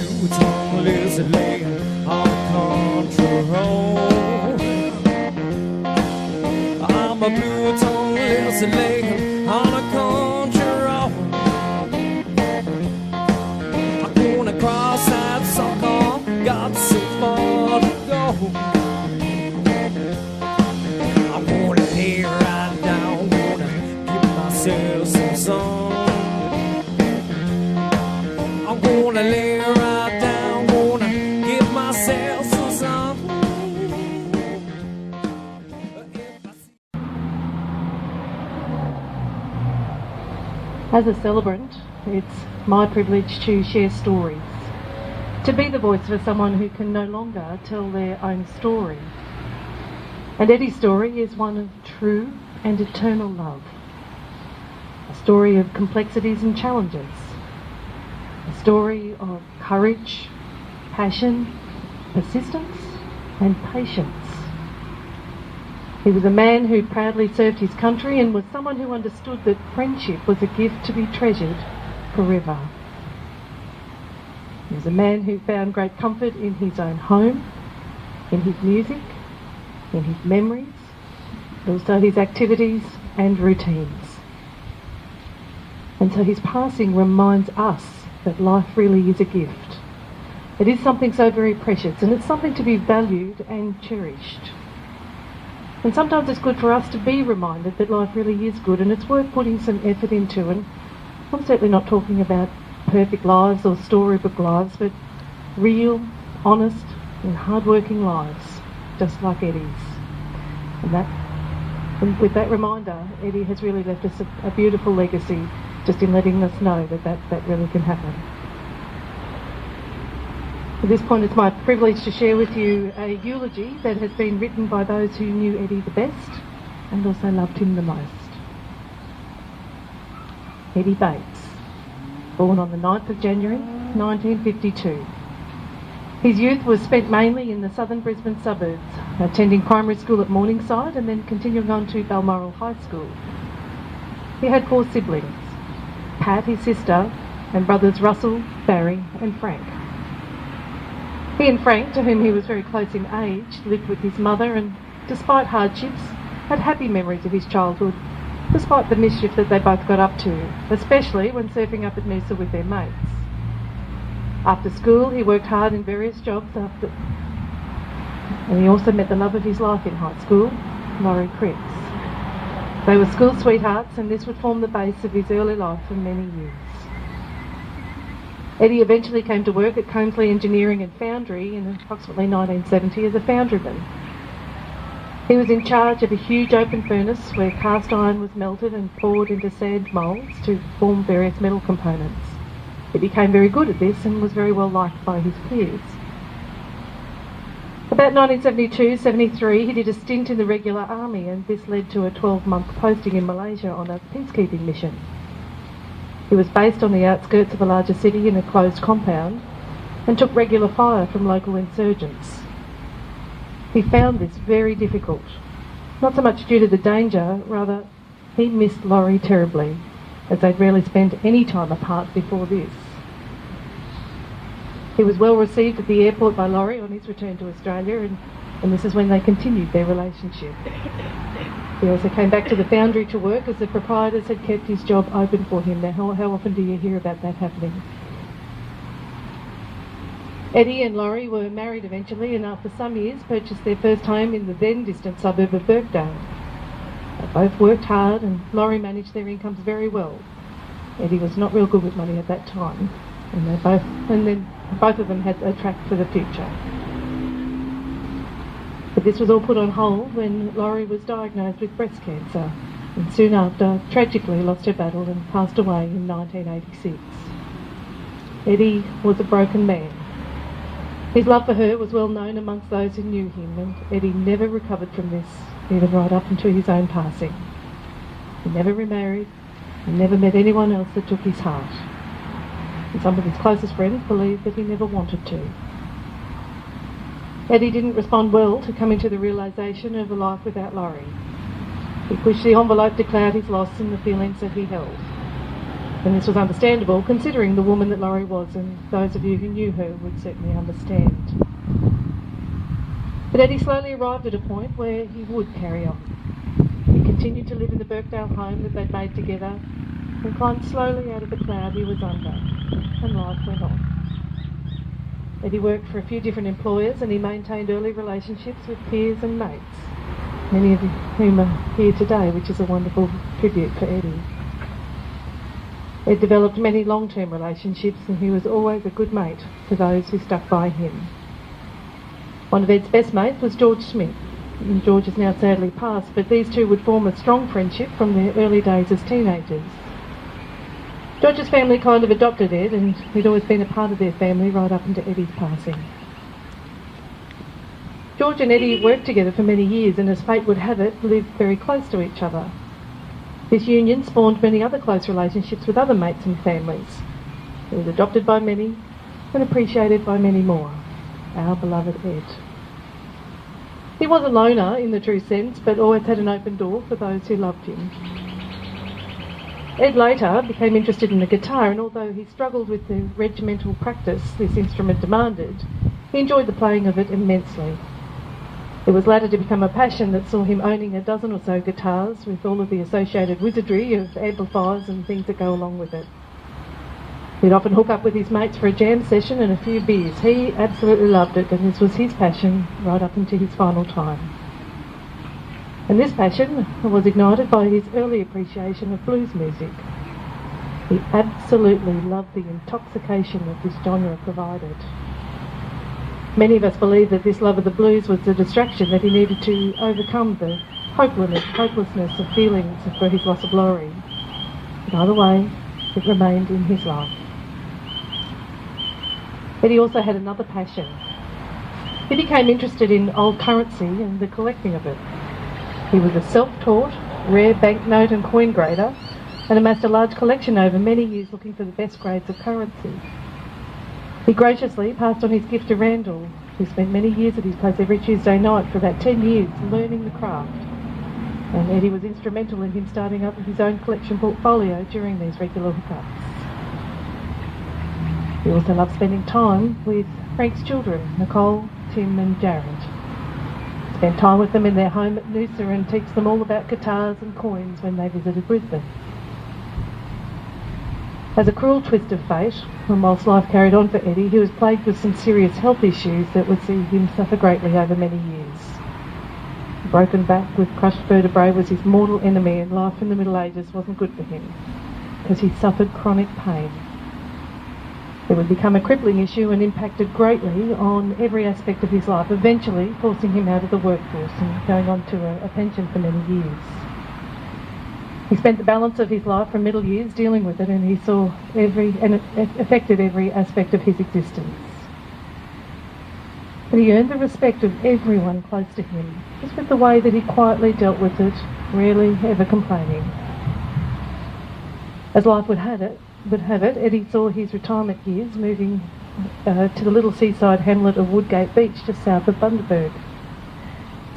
blue-tongued lizard laying on a country road. I'm a blue-tongued lizard laying on a country road. I'm gonna cross that sucker, got so far to go. I'm gonna lay right down, gonna give myself some sun. I'm gonna lay right down, gonna give myself some sun. As a celebrant, it's my privilege to share stories, to be the voice for someone who can no longer tell their own story. And Eddy's story is one of true and eternal love, a story of complexities and challenges, a story of courage, passion, persistence and patience. He was a man who proudly served his country and was someone who understood that friendship was a gift to be treasured forever. He was a man who found great comfort in his own home, in his music, in his memories, but also his activities and routines. And so his passing reminds us that life really is a gift. It is something so very precious, and it's something to be valued and cherished. And sometimes it's good for us to be reminded that life really is good and it's worth putting some effort into. And I'm certainly not talking about perfect lives or storybook lives, but real, honest and hard-working lives, just like Eddy's. And with that reminder, Eddy has really left us a beautiful legacy, just in letting us know that really can happen. At this point, it's my privilege to share with you a eulogy that has been written by those who knew Eddy the best and also loved him the most. Eddy Bates, born on the 9th of January 1952. His youth was spent mainly in the southern Brisbane suburbs, attending primary school at Morningside and then continuing on to Balmoral High School. He had 4 siblings, Pat, his sister, and brothers Russell, Barry and Frank. He and Frank, to whom he was very close in age, lived with his mother and, despite hardships, had happy memories of his childhood, despite the mischief that they both got up to, especially when surfing up at Noosa with their mates. After school, he worked hard in various jobs and he also met the love of his life in high school, Laurie Cripps. They were school sweethearts, and this would form the base of his early life for many years. Eddy eventually came to work at Combsley Engineering and Foundry in approximately 1970 as a foundryman. He was in charge of a huge open furnace where cast iron was melted and poured into sand moulds to form various metal components. He became very good at this and was very well liked by his peers. About 1972-73 he did a stint in the regular army, and this led to a 12-month posting in Malaysia on a peacekeeping mission. He was based on the outskirts of a larger city in a closed compound and took regular fire from local insurgents. He found this very difficult, not so much due to the danger, rather he missed Laurie terribly, as they'd rarely spent any time apart before this. He was well received at the airport by Laurie on his return to Australia, and this is when they continued their relationship. He also came back to the foundry to work as the proprietors had kept his job open for him. Now, how often do you hear about that happening? Eddy and Laurie were married eventually, and after some years purchased their first home in the then distant suburb of Birkdale. They both worked hard and Laurie managed their incomes very well. Eddy was not real good with money at that time, and both of them had a track for the future. But this was all put on hold when Laurie was diagnosed with breast cancer, and soon after tragically lost her battle and passed away in 1986. Eddy was a broken man. His love for her was well known amongst those who knew him, and Eddy never recovered from this, even right up until his own passing. He never remarried and never met anyone else that took his heart. And some of his closest friends believe that he never wanted to. Eddy didn't respond well to coming to the realisation of a life without Laurie. He pushed the envelope to cloud his loss and the feelings that he held. And this was understandable, considering the woman that Laurie was, and those of you who knew her would certainly understand. But Eddy slowly arrived at a point where he would carry on. He continued to live in the Birkdale home that they'd made together and climbed slowly out of the cloud he was under, and life went on. Eddy worked for a few different employers, and he maintained early relationships with peers and mates, many of whom are here today, which is a wonderful tribute for Eddy. Ed developed many long-term relationships, and he was always a good mate to those who stuck by him. One of Ed's best mates was George Smith. George is now sadly passed, but these two would form a strong friendship from their early days as teenagers. George's family kind of adopted Ed, and he'd always been a part of their family right up into Eddy's passing. George and Eddy worked together for many years, and as fate would have it, lived very close to each other. This union spawned many other close relationships with other mates and families. He was adopted by many and appreciated by many more. Our beloved Ed. He was a loner in the true sense, but always had an open door for those who loved him. Ed later became interested in the guitar, and although he struggled with the regimental practice this instrument demanded, he enjoyed the playing of it immensely. It was later to become a passion that saw him owning a dozen or so guitars, with all of the associated wizardry of amplifiers and things that go along with it. He'd often hook up with his mates for a jam session and a few beers. He absolutely loved it, and this was his passion right up into his final time. And this passion was ignited by his early appreciation of blues music. He absolutely loved the intoxication that this genre provided. Many of us believe that this love of the blues was the distraction that he needed to overcome the hopelessness of feelings for his loss of Laurie. But either way, it remained in his life. But he also had another passion. He became interested in old currency and the collecting of it. He was a self-taught, rare banknote and coin grader, and amassed a large collection over many years looking for the best grades of currency. He graciously passed on his gift to Randall, who spent many years at his place every Tuesday night for about 10 years learning the craft. And Eddy was instrumental in him starting up his own collection portfolio during these regular hookups. He also loved spending time with Frank's children, Nicole, Tim and Jared. Spent time with them in their home at Noosa and teach them all about guitars and coins when they visited Brisbane. As a cruel twist of fate, and whilst life carried on for Eddy, he was plagued with some serious health issues that would see him suffer greatly over many years. A broken back with crushed vertebrae was his mortal enemy, and life in the Middle Ages wasn't good for him, because he suffered chronic pain. It would become a crippling issue and impacted greatly on every aspect of his life, eventually forcing him out of the workforce and going on to a pension for many years. He spent the balance of his life from middle years dealing with it, and he saw it affected every aspect of his existence. But he earned the respect of everyone close to him, just with the way that he quietly dealt with it, rarely ever complaining. As life would have it, Eddy saw his retirement years moving to the little seaside hamlet of Woodgate Beach just south of Bundaberg.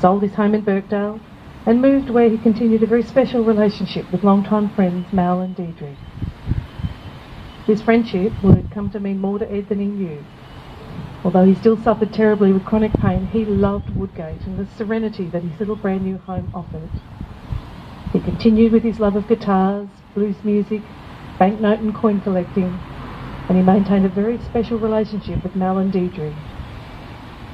Sold his home in Birkdale and moved where he continued a very special relationship with longtime friends Mal and Deirdre. This friendship would come to mean more to Ed than he knew. Although he still suffered terribly with chronic pain, he loved Woodgate and the serenity that his little brand new home offered. He continued with his love of guitars, blues music, banknote and coin collecting, and he maintained a very special relationship with Mal and Deirdre.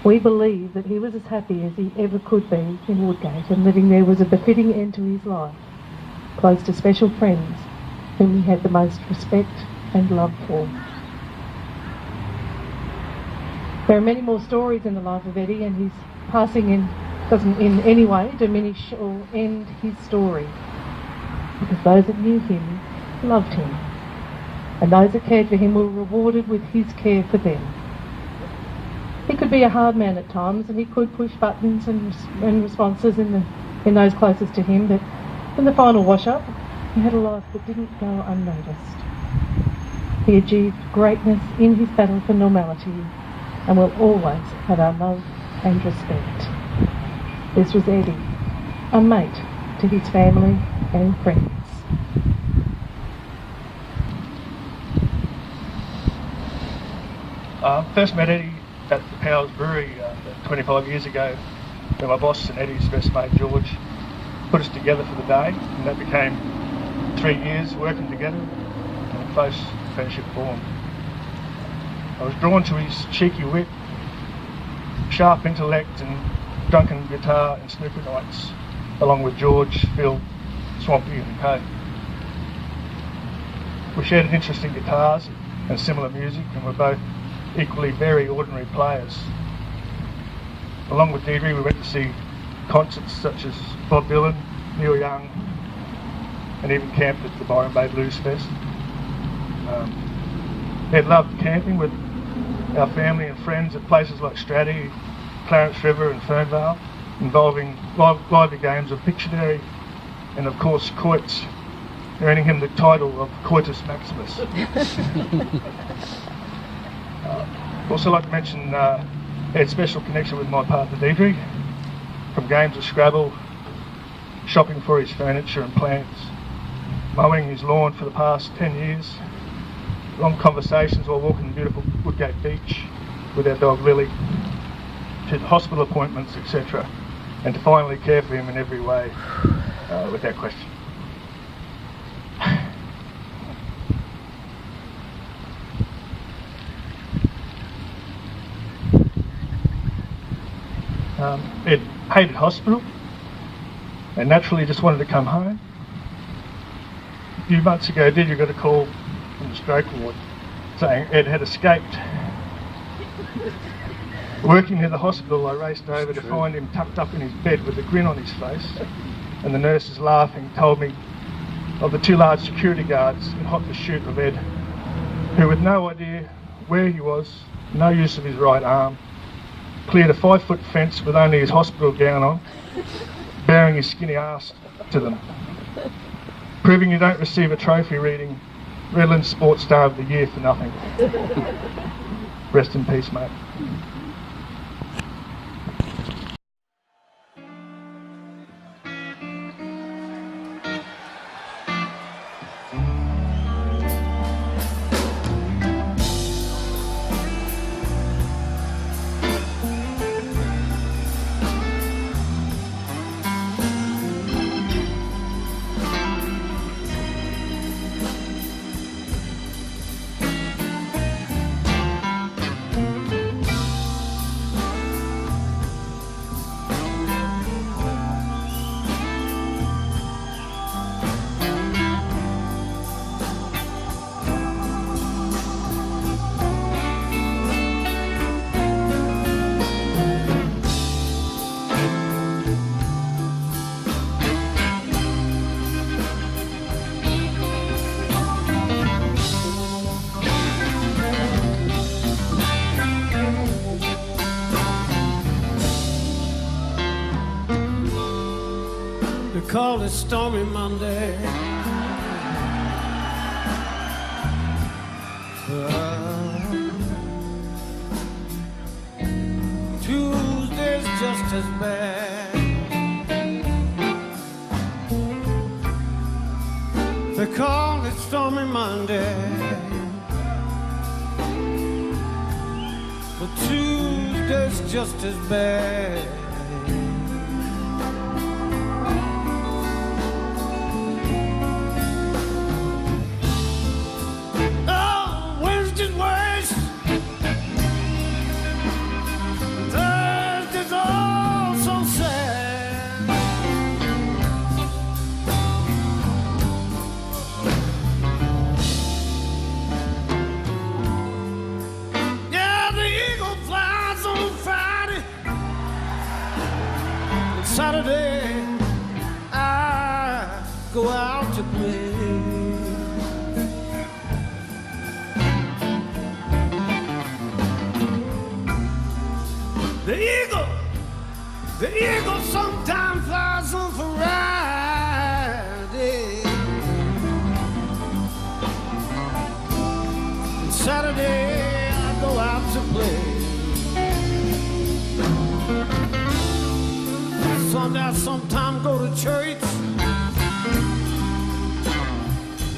We believe that he was as happy as he ever could be in Woodgate, and living there was a befitting end to his life, close to special friends whom he had the most respect and love for. There are many more stories in the life of Eddy, and his passing doesn't in any way diminish or end his story, because those that knew him loved him, and those that cared for him were rewarded with his care for them. He could be a hard man at times, and he could push buttons and responses in those closest to him, but in the final wash-up, he had a life that didn't go unnoticed. He achieved greatness in his battle for normality, and will always have our love and respect. This was Eddy, a mate to his family and friends. First met Eddy at the Powers Brewery 25 years ago, where my boss and Eddy's best mate George put us together for the day, and that became 3 years working together and a close friendship formed. I was drawn to his cheeky wit, sharp intellect and drunken guitar and snooker nights, along with George, Phil, Swampy and Co. We shared an interest in guitars and similar music, and were both equally very ordinary players. Along with Deirdre, we went to see concerts such as Bob Dylan, Neil Young, and even camped at the Byron Bay Blues Fest. Ed loved camping with our family and friends at places like Stratty, Clarence River and Fernvale, involving lively games of Pictionary and of course quoits, earning him the title of Coitus Maximus. Also like to mention Ed's special connection with my partner Deirdre, from games of Scrabble, shopping for his furniture and plants, mowing his lawn for the past 10 years, long conversations while walking the beautiful Woodgate Beach with our dog Lily, to hospital appointments, etc., and to finally care for him in every way, without question. Ed hated hospital and naturally just wanted to come home. A few months ago, Deirdre got a call from the stroke ward saying Ed had escaped. Working near the hospital, I raced over to find him tucked up in his bed with a grin on his face, and the nurses laughing told me of the two large security guards in hot pursuit of Ed, who with no idea where he was, no use of his right arm, cleared a 5-foot fence with only his hospital gown on, bearing his skinny ass to them, proving you don't receive a trophy reading Redland Sports Star of the Year for nothing. Rest in peace, mate. Call it Stormy Monday. Tuesday's just as bad. They call it Stormy Monday, but Tuesday's just as bad. Saturday, I go out to play. The eagle sometimes flies on Friday. And Saturday, I go out to play. Sunday, I sometimes go to church.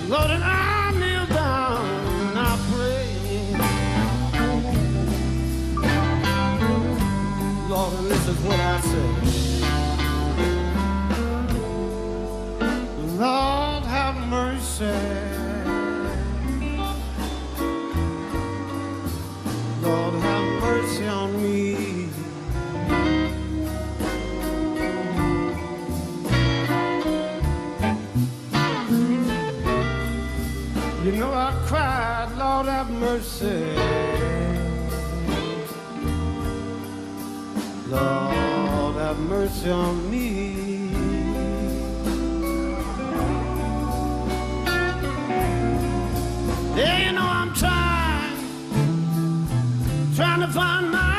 Lord, and I kneel down and I pray. is what I say. Lord have mercy. Lord have mercy on me. You know I cried, Lord have mercy. Lord have mercy on me. Yeah, you know I'm trying to find my